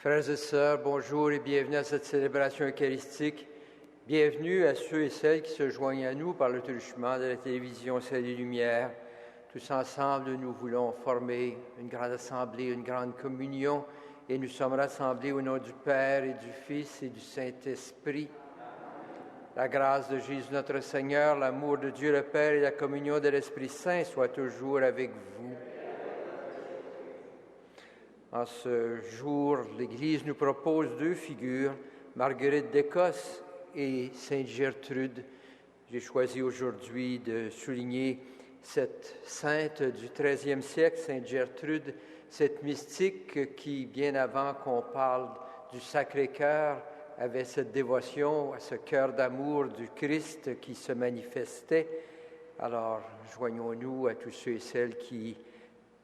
Frères et sœurs, bonjour et bienvenue à cette célébration eucharistique. Bienvenue à ceux et celles qui se joignent à nous par le truchement de la télévision Ciel et Lumière. Tous ensemble, nous voulons former une grande assemblée, une grande communion, et nous sommes rassemblés au nom du Père et du Fils et du Saint-Esprit. La grâce de Jésus notre Seigneur, l'amour de Dieu le Père et la communion de l'Esprit Saint soient toujours avec vous. En ce jour, l'Église nous propose deux figures, Marguerite d'Écosse et Sainte Gertrude. J'ai choisi aujourd'hui de souligner cette sainte du XIIIe siècle, Sainte Gertrude, cette mystique qui, bien avant qu'on parle du Sacré-Cœur, avait cette dévotion à ce cœur d'amour du Christ qui se manifestait. Alors, joignons-nous à tous ceux et celles qui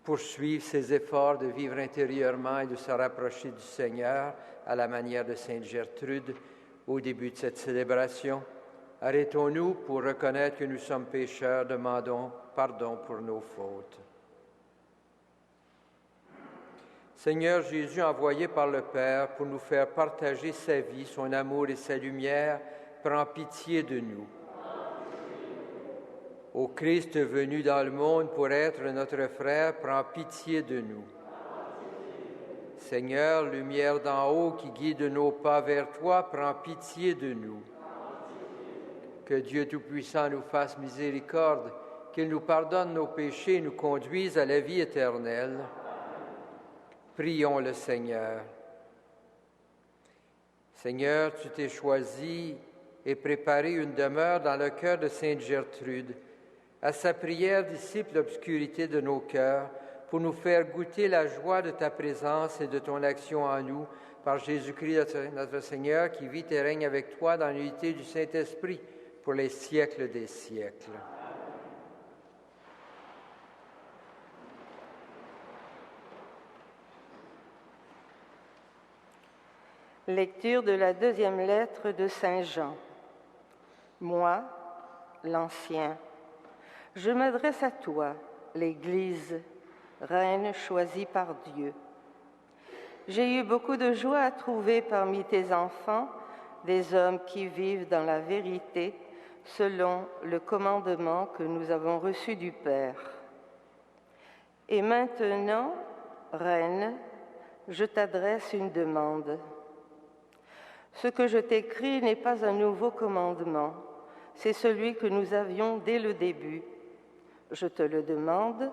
poursuivre ses efforts de vivre intérieurement et de se rapprocher du Seigneur à la manière de Sainte Gertrude au début de cette célébration. Arrêtons-nous pour reconnaître que nous sommes pécheurs, demandons pardon pour nos fautes. Seigneur Jésus, envoyé par le Père pour nous faire partager sa vie, son amour et sa lumière, prends pitié de nous. Ô Christ venu dans le monde pour être notre frère, prends pitié de nous. Seigneur, lumière d'en haut qui guide nos pas vers toi, prends pitié de nous. Que Dieu Tout-Puissant nous fasse miséricorde, qu'il nous pardonne nos péchés et nous conduise à la vie éternelle. Prions le Seigneur. Seigneur, tu t'es choisi et préparé une demeure dans le cœur de Sainte Gertrude. À sa prière, dissipe l'obscurité de nos cœurs pour nous faire goûter la joie de ta présence et de ton action en nous, par Jésus-Christ notre Seigneur, qui vit et règne avec toi dans l'unité du Saint-Esprit pour les siècles des siècles. Lecture de la deuxième lettre de Saint Jean. Moi, l'Ancien, je m'adresse à toi, l'Église, reine choisie par Dieu. J'ai eu beaucoup de joie à trouver parmi tes enfants des hommes qui vivent dans la vérité selon le commandement que nous avons reçu du Père. Et maintenant, Reine, je t'adresse une demande. Ce que je t'écris n'est pas un nouveau commandement, c'est celui que nous avions dès le début. Je te le demande,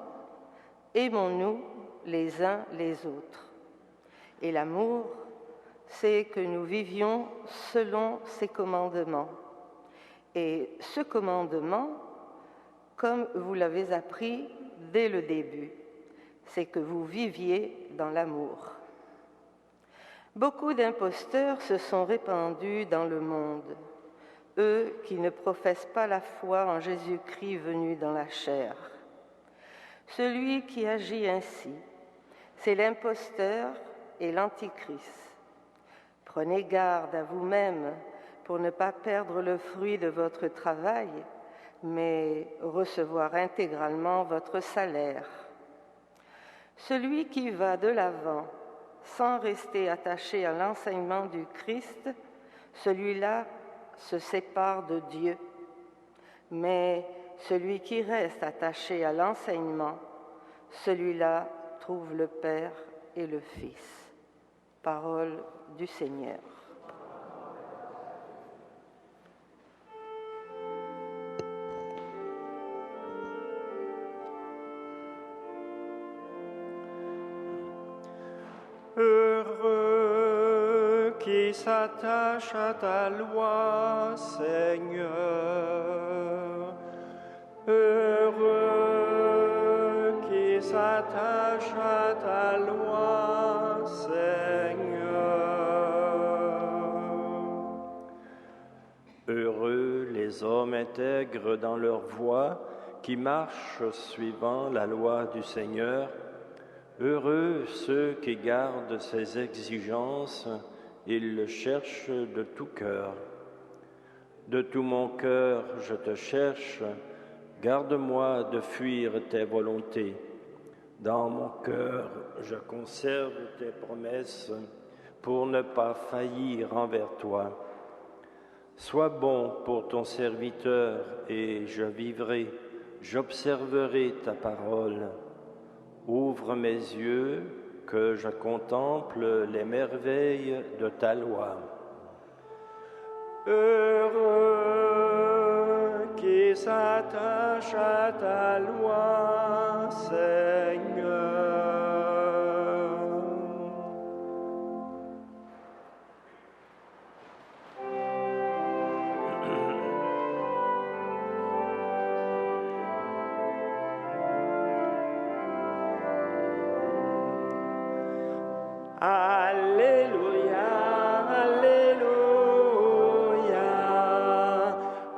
aimons-nous les uns les autres. Et l'amour, c'est que nous vivions selon ses commandements. Et ce commandement, comme vous l'avez appris dès le début, c'est que vous viviez dans l'amour. Beaucoup d'imposteurs se sont répandus dans le monde, eux qui ne professent pas la foi en Jésus-Christ venu dans la chair. Celui qui agit ainsi, c'est l'imposteur et l'antichrist. Prenez garde à vous-même pour ne pas perdre le fruit de votre travail, mais recevoir intégralement votre salaire. Celui qui va de l'avant sans rester attaché à l'enseignement du Christ, celui-là se sépare de Dieu. Mais celui qui reste attaché à l'enseignement, celui-là trouve le Père et le Fils. Parole du Seigneur. Heureux qui s'attache à ta loi, Seigneur. Heureux qui s'attache à ta loi, Seigneur. Heureux les hommes intègres dans leur voie, qui marchent suivant la loi du Seigneur. Heureux ceux qui gardent ses exigences, ils le cherchent de tout cœur. De tout mon cœur, je te cherche, garde-moi de fuir tes volontés. Dans mon cœur, je conserve tes promesses, pour ne pas faillir envers toi. Sois bon pour ton serviteur et je vivrai, j'observerai ta parole. Ouvre mes yeux, que je contemple les merveilles de ta loi. Heureux qui s'attache à ta loi, Seigneur. Alléluia, Alléluia,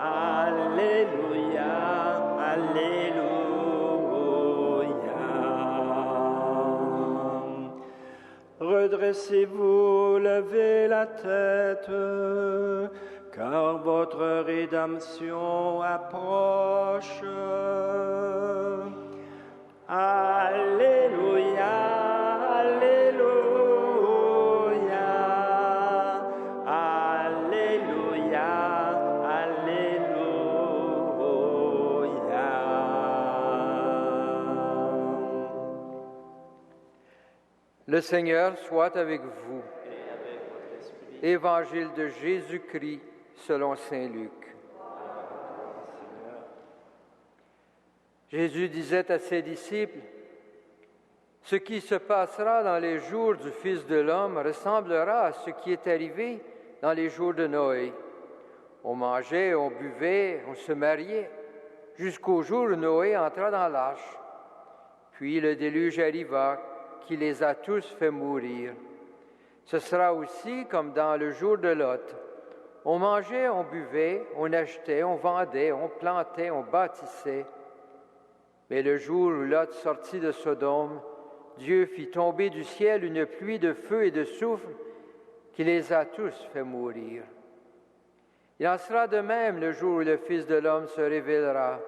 Alléluia, Alléluia. Redressez-vous, levez la tête, car votre rédemption approche. Alléluia. Le Seigneur soit avec vous. Évangile de Jésus-Christ selon saint Luc. Jésus disait à ses disciples, « Ce qui se passera dans les jours du Fils de l'homme ressemblera à ce qui est arrivé dans les jours de Noé. On mangeait, on buvait, on se mariait, jusqu'au jour où Noé entra dans l'arche. Puis le déluge arriva, qui les a tous fait mourir. Ce sera aussi comme dans le jour de Lot. On mangeait, on buvait, on achetait, on vendait, on plantait, on bâtissait. Mais le jour où Lot sortit de Sodome, Dieu fit tomber du ciel une pluie de feu et de soufre qui les a tous fait mourir. Il en sera de même le jour où le Fils de l'homme se révélera.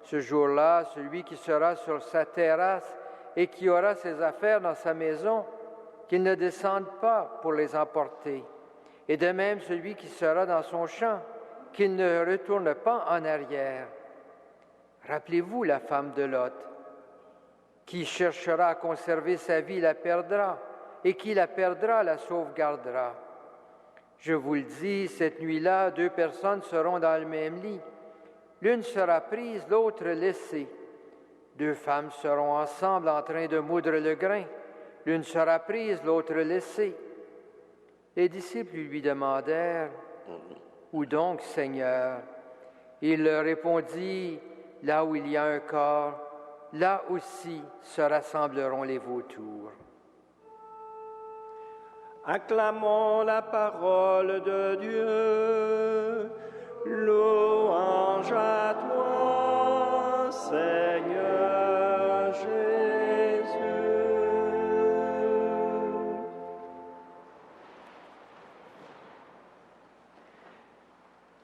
Ce jour-là, celui qui sera sur sa terrasse et qui aura ses affaires dans sa maison, qu'il ne descende pas pour les emporter. Et de même celui qui sera dans son champ, qu'il ne retourne pas en arrière. Rappelez-vous la femme de Lot. Qui cherchera à conserver sa vie la perdra, et qui la perdra la sauvegardera. Je vous le dis, cette nuit-là, 2 personnes seront dans le même lit. L'une sera prise, l'autre laissée. 2 femmes seront ensemble en train de moudre le grain. L'une sera prise, l'autre laissée. Les disciples lui demandèrent, « Où donc, Seigneur? » Il leur répondit, « Là où il y a un corps, là aussi se rassembleront les vautours. » Acclamons la parole de Dieu. Louange à toi, Seigneur Jésus.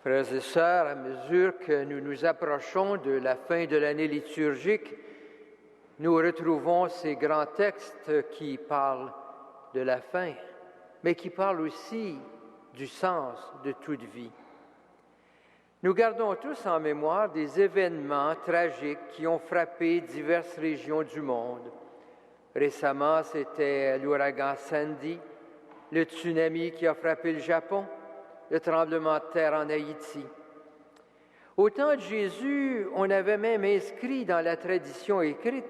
Frères et sœurs, à mesure que nous nous approchons de la fin de l'année liturgique, nous retrouvons ces grands textes qui parlent de la fin, mais qui parlent aussi du sens de toute vie. Nous gardons tous en mémoire des événements tragiques qui ont frappé diverses régions du monde. Récemment, c'était l'ouragan Sandy, le tsunami qui a frappé le Japon, le tremblement de terre en Haïti. Au temps de Jésus, on avait même inscrit dans la tradition écrite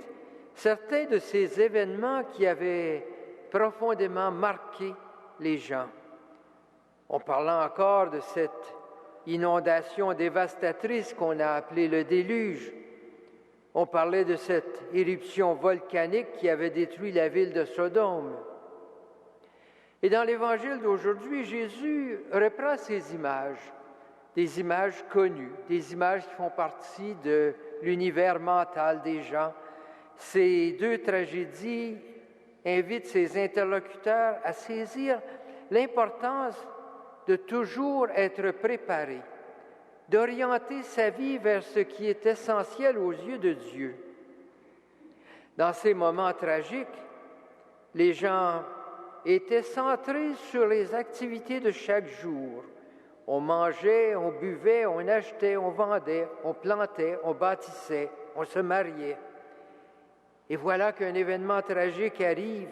certains de ces événements qui avaient profondément marqué les gens. On parlait encore de cette inondation dévastatrice qu'on a appelée le déluge. On parlait de cette éruption volcanique qui avait détruit la ville de Sodome. Et dans l'Évangile d'aujourd'hui, Jésus reprend ces images, des images connues, des images qui font partie de l'univers mental des gens. Ces 2 tragédies invitent ses interlocuteurs à saisir l'importance de toujours être préparé, d'orienter sa vie vers ce qui est essentiel aux yeux de Dieu. Dans ces moments tragiques, les gens était centré sur les activités de chaque jour. On mangeait, on buvait, on achetait, on vendait, on plantait, on bâtissait, on se mariait. Et voilà qu'un événement tragique arrive,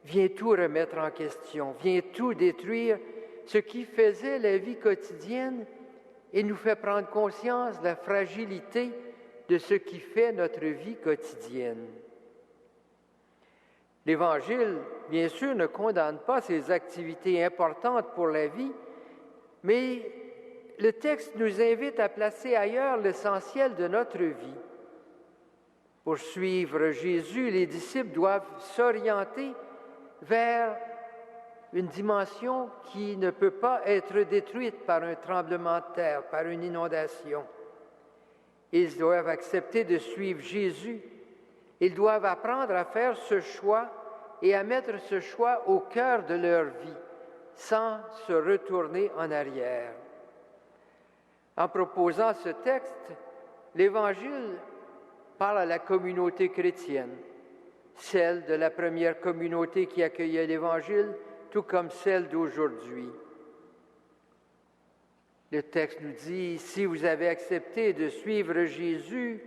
vient tout remettre en question, vient tout détruire, ce qui faisait la vie quotidienne et nous fait prendre conscience de la fragilité de ce qui fait notre vie quotidienne. L'Évangile, bien sûr, ne condamne pas ces activités importantes pour la vie, mais le texte nous invite à placer ailleurs l'essentiel de notre vie. Pour suivre Jésus, les disciples doivent s'orienter vers une dimension qui ne peut pas être détruite par un tremblement de terre, par une inondation. Ils doivent accepter de suivre Jésus. Ils doivent apprendre à faire ce choix et à mettre ce choix au cœur de leur vie, sans se retourner en arrière. En proposant ce texte, l'Évangile parle à la communauté chrétienne, celle de la première communauté qui accueillait l'Évangile, tout comme celle d'aujourd'hui. Le texte nous dit, si vous avez accepté de suivre Jésus,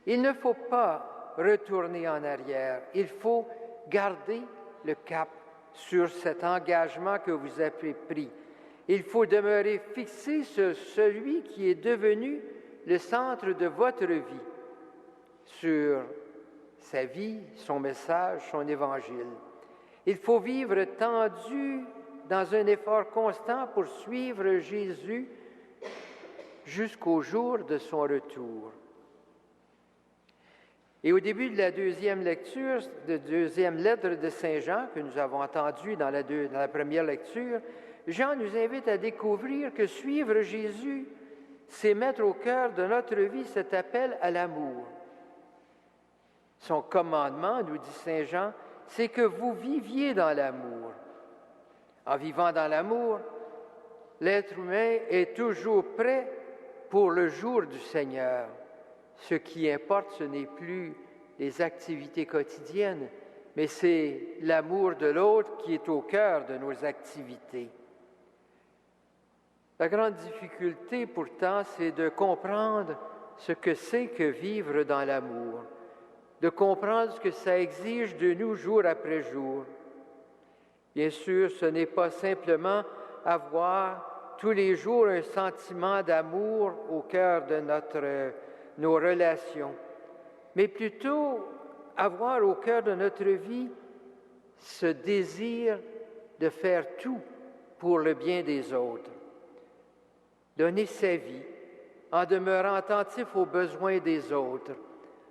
il ne faut pas retourner en arrière, il faut garder le cap sur cet engagement que vous avez pris. Il faut demeurer fixé sur celui qui est devenu le centre de votre vie, sur sa vie, son message, son évangile. Il faut vivre tendu dans un effort constant pour suivre Jésus jusqu'au jour de son retour. Et au début de la deuxième lecture, de deuxième lettre de Saint Jean, que nous avons entendue dans la première lecture, Jean nous invite à découvrir que suivre Jésus, c'est mettre au cœur de notre vie cet appel à l'amour. Son commandement, nous dit Saint Jean, c'est que vous viviez dans l'amour. En vivant dans l'amour, l'être humain est toujours prêt pour le jour du Seigneur. Ce qui importe, ce n'est plus les activités quotidiennes, mais c'est l'amour de l'autre qui est au cœur de nos activités. La grande difficulté, pourtant, c'est de comprendre ce que c'est que vivre dans l'amour, de comprendre ce que ça exige de nous jour après jour. Bien sûr, ce n'est pas simplement avoir tous les jours un sentiment d'amour au cœur de nos relations, mais plutôt avoir au cœur de notre vie ce désir de faire tout pour le bien des autres, donner sa vie en demeurant attentif aux besoins des autres,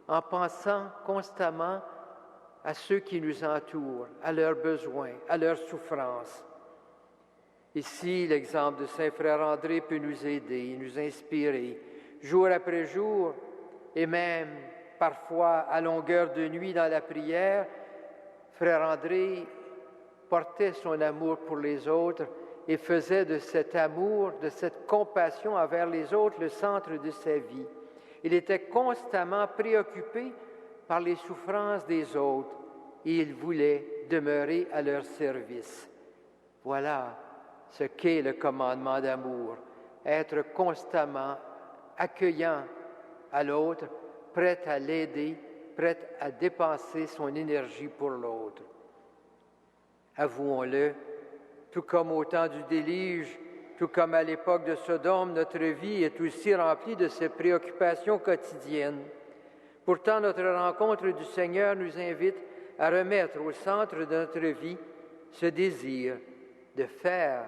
en pensant constamment à ceux qui nous entourent, à leurs besoins, à leurs souffrances. Ici, l'exemple de Saint Frère André peut nous aider, nous inspirer, jour après jour, et même parfois à longueur de nuit dans la prière. Frère André portait son amour pour les autres et faisait de cet amour, de cette compassion envers les autres le centre de sa vie. Il était constamment préoccupé par les souffrances des autres et il voulait demeurer à leur service. Voilà ce qu'est le commandement d'amour, être constamment accueillant à l'autre, prêt à l'aider, prêt à dépenser son énergie pour l'autre. Avouons-le, tout comme au temps du déluge, tout comme à l'époque de Sodome, notre vie est aussi remplie de ces préoccupations quotidiennes. Pourtant, notre rencontre du Seigneur nous invite à remettre au centre de notre vie ce désir de faire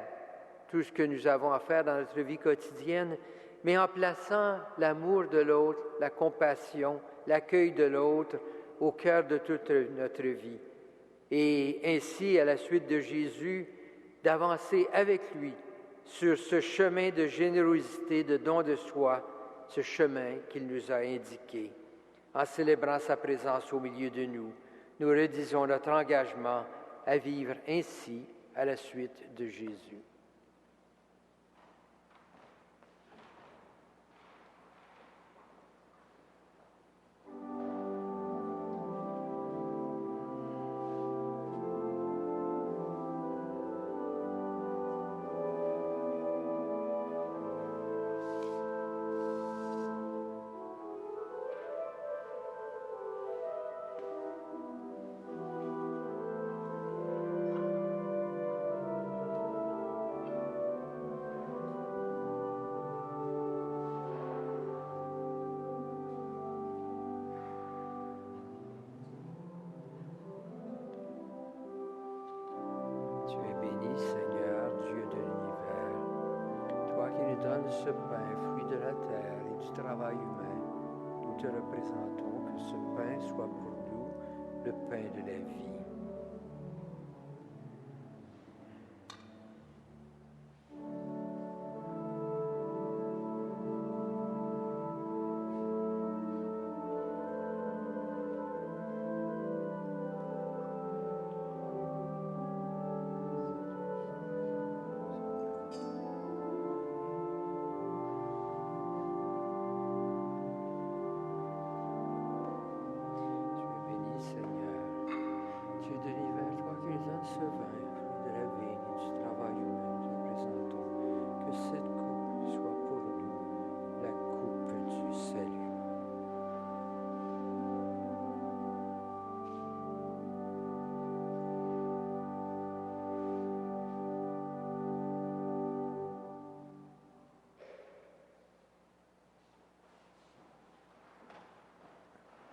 tout ce que nous avons à faire dans notre vie quotidienne, mais en plaçant l'amour de l'autre, la compassion, l'accueil de l'autre au cœur de toute notre vie. Et ainsi, à la suite de Jésus, d'avancer avec lui sur ce chemin de générosité, de don de soi, ce chemin qu'il nous a indiqué. En célébrant sa présence au milieu de nous, nous redisons notre engagement à vivre ainsi à la suite de Jésus. ce pain, fruit de la terre et du travail humain, nous te représentons que ce pain soit pour nous le pain de la vie.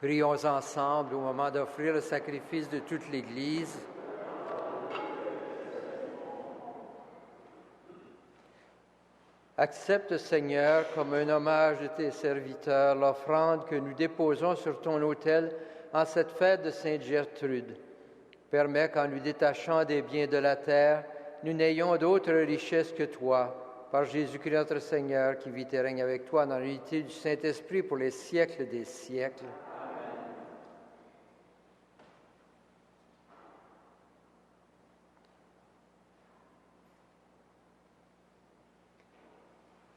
Prions ensemble au moment d'offrir le sacrifice de toute l'Église. Accepte, Seigneur, comme un hommage de tes serviteurs, l'offrande que nous déposons sur ton autel en cette fête de Sainte Gertrude. Permets qu'en nous détachant des biens de la terre, nous n'ayons d'autre richesse que toi, par Jésus-Christ notre Seigneur, qui vit et règne avec toi dans l'unité du Saint-Esprit pour les siècles des siècles.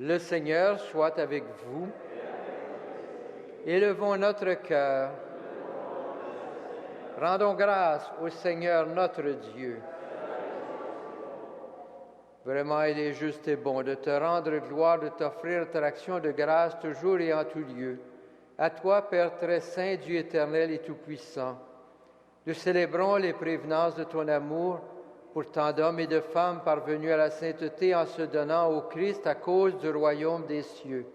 Le Seigneur soit avec vous. Élevons notre cœur. Rendons grâce au Seigneur notre Dieu. Vraiment, il est juste et bon de te rendre gloire, de t'offrir notre action de grâce toujours et en tout lieu. À toi, Père très saint, Dieu éternel et tout-puissant, nous célébrons les prévenances de ton amour pour tant d'hommes et de femmes parvenus à la sainteté en se donnant au Christ à cause du royaume des cieux.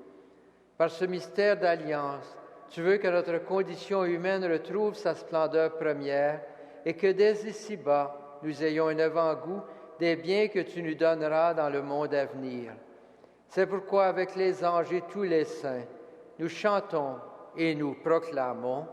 Par ce mystère d'alliance, tu veux que notre condition humaine retrouve sa splendeur première et que dès ici-bas, nous ayons un avant-goût des biens que tu nous donneras dans le monde à venir. C'est pourquoi, avec les anges et tous les saints, nous chantons et nous proclamons.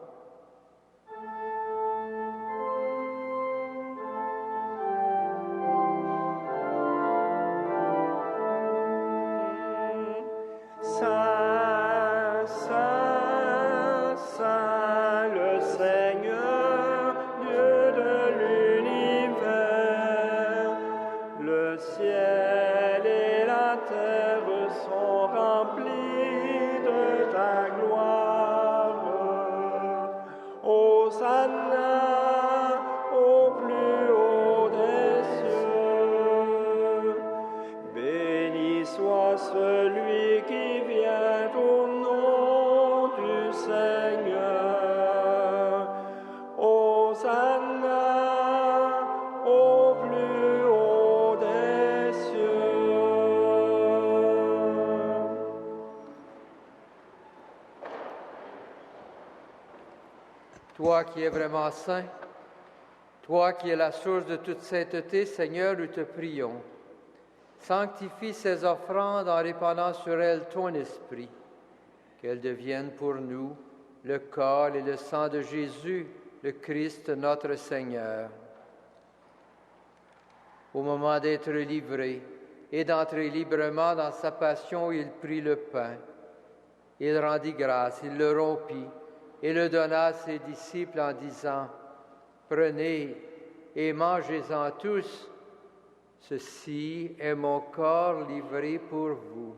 Toi qui es vraiment saint, toi qui es la source de toute sainteté, Seigneur, nous te prions. Sanctifie ces offrandes en répandant sur elles ton esprit, qu'elles deviennent pour nous le corps et le sang de Jésus, le Christ notre Seigneur. Au moment d'être livré et d'entrer librement dans sa passion, il prit le pain. Il rendit grâce, il le rompit et le donna à ses disciples en disant, « Prenez et mangez-en tous, ceci est mon corps livré pour vous. »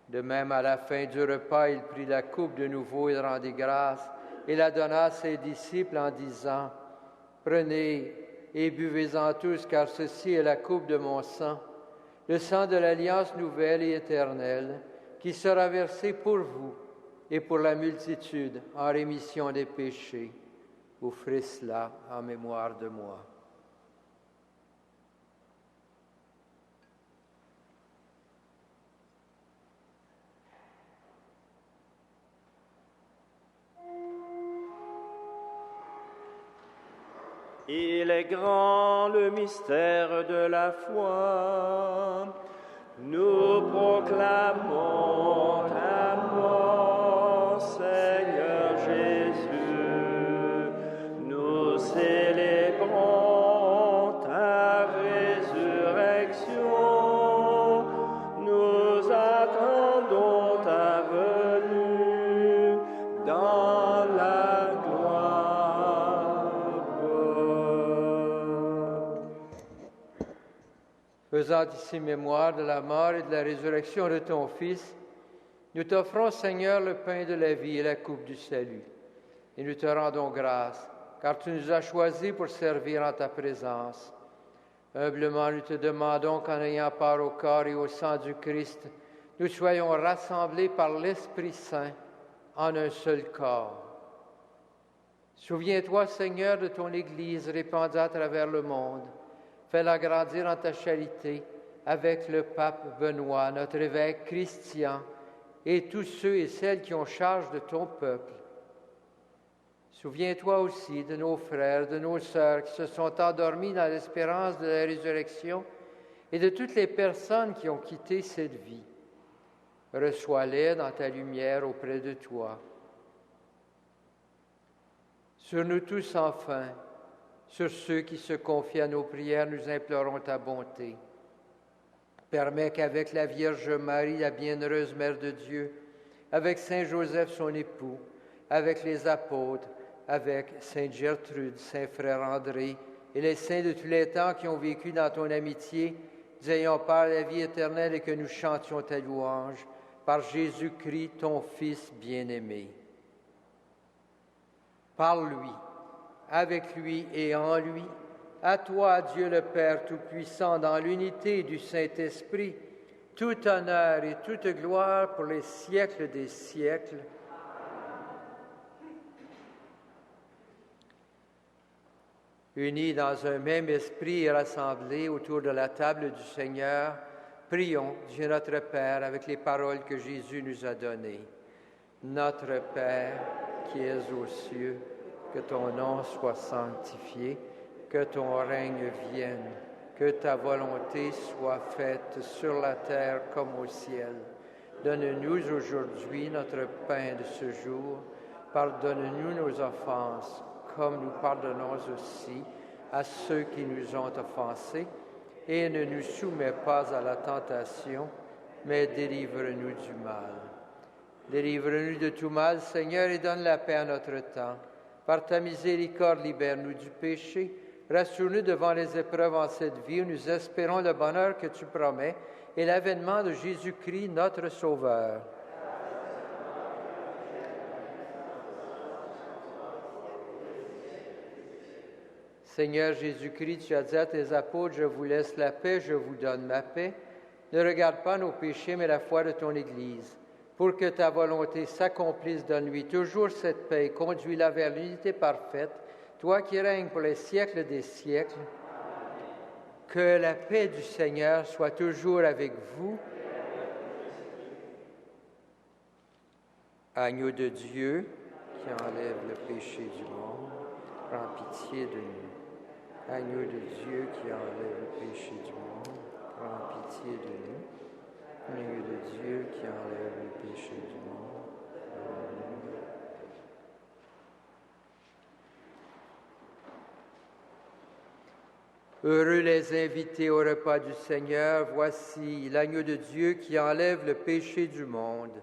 De même, à la fin du repas, il prit la coupe de nouveau, il rendit grâce et la donna à ses disciples en disant, « Prenez et buvez-en tous, car ceci est la coupe de mon sang, le sang de l'alliance nouvelle et éternelle, qui sera versé pour vous et pour la multitude en rémission des péchés. Vous ferez cela en mémoire de moi. » Il est grand le mystère de la foi. Nous proclamons ta mort, Seigneur Jésus. Nous célébrons ta résurrection. Nous attendons ta venue dans la gloire. Faisant ici mémoire de la mort et de la résurrection de ton Fils, nous t'offrons, Seigneur, le pain de la vie et la coupe du salut. Et nous te rendons grâce, car tu nous as choisis pour servir en ta présence. Humblement, nous te demandons qu'en ayant part au corps et au sang du Christ, nous soyons rassemblés par l'Esprit Saint en un seul corps. Souviens-toi, Seigneur, de ton Église répandue à travers le monde. Fais-la grandir en ta charité avec le pape Benoît, notre évêque Christian, et tous ceux et celles qui ont charge de ton peuple. Souviens-toi aussi de nos frères, de nos sœurs qui se sont endormis dans l'espérance de la résurrection et de toutes les personnes qui ont quitté cette vie. Reçois-les dans ta lumière auprès de toi. Sur nous tous, enfin, sur ceux qui se confient à nos prières, nous implorons ta bonté. Permets qu'avec la Vierge Marie, la bienheureuse Mère de Dieu, avec Saint Joseph, son époux, avec les apôtres, avec Sainte Gertrude, Saint Frère André et les saints de tous les temps qui ont vécu dans ton amitié, nous ayons part à la vie éternelle et que nous chantions ta louange par Jésus-Christ, ton Fils bien-aimé. Par lui, avec lui et en lui, à toi, Dieu le Père Tout-Puissant, dans l'unité du Saint-Esprit, tout honneur et toute gloire pour les siècles des siècles. Unis dans un même esprit et rassemblés autour de la table du Seigneur, prions Dieu notre Père avec les paroles que Jésus nous a données. Notre Père qui es aux cieux, que ton nom soit sanctifié, que ton règne vienne, que ta volonté soit faite sur la terre comme au ciel. Donne-nous aujourd'hui notre pain de ce jour. Pardonne-nous nos offenses, comme nous pardonnons aussi à ceux qui nous ont offensés. Et ne nous soumets pas à la tentation, mais délivre-nous du mal. Délivre-nous de tout mal, Seigneur, et donne la paix à notre temps. Par ta miséricorde, libère-nous du péché. Rassure-nous devant les épreuves en cette vie où nous espérons le bonheur que tu promets et l'avènement de Jésus-Christ, notre Sauveur. Seigneur Jésus-Christ, tu as dit à tes apôtres, je vous laisse la paix, je vous donne ma paix. Ne regarde pas nos péchés, mais la foi de ton Église. Pour que ta volonté s'accomplisse, donne-lui toujours cette paix et conduis-la vers l'unité parfaite, toi qui règnes pour les siècles des siècles. Que la paix du Seigneur soit toujours avec vous. Agneau de Dieu, qui enlève le péché du monde, prends pitié de nous. Agneau de Dieu, qui enlève le péché du monde, prends pitié de nous. Agneau de Dieu, qui enlève le péché du monde. Amen. Heureux les invités au repas du Seigneur, voici l'agneau de Dieu qui enlève le péché du monde.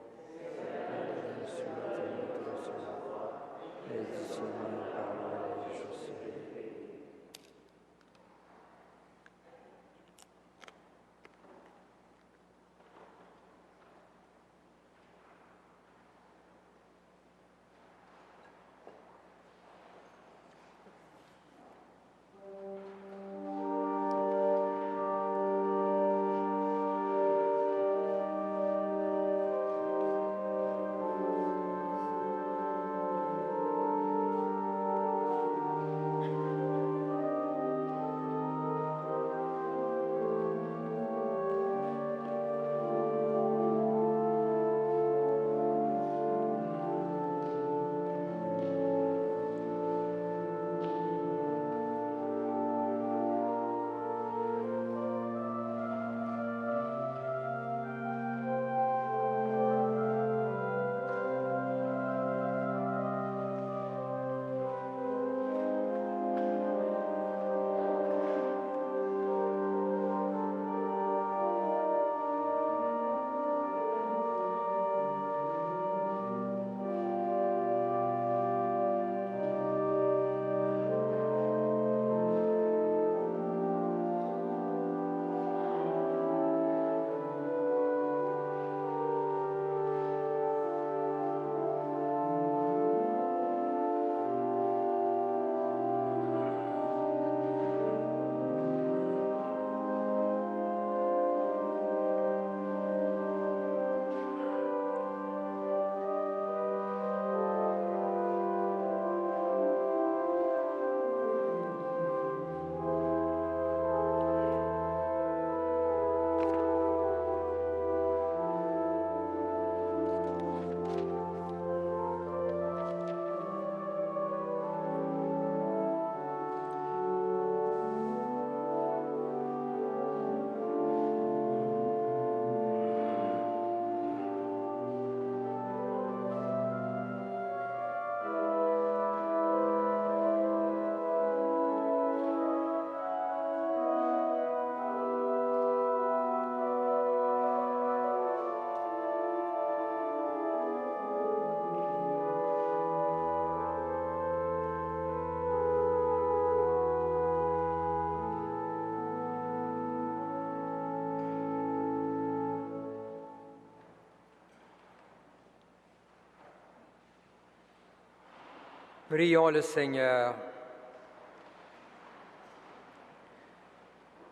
Prions le Seigneur.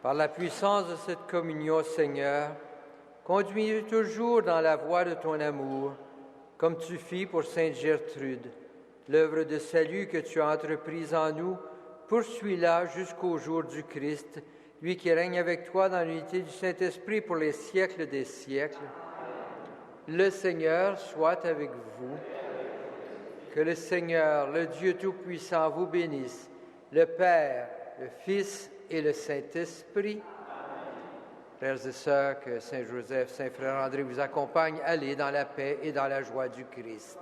Par la puissance de cette communion, Seigneur, conduis-nous toujours dans la voie de ton amour, comme tu fis pour Sainte Gertrude. L'œuvre de salut que tu as entreprise en nous, poursuis-la jusqu'au jour du Christ, lui qui règne avec toi dans l'unité du Saint-Esprit pour les siècles des siècles. Le Seigneur soit avec vous. Que le Seigneur, le Dieu Tout-Puissant, vous bénisse, le Père, le Fils et le Saint-Esprit. Frères et sœurs, que Saint Joseph, Saint Frère André vous accompagne. Allez dans la paix et dans la joie du Christ.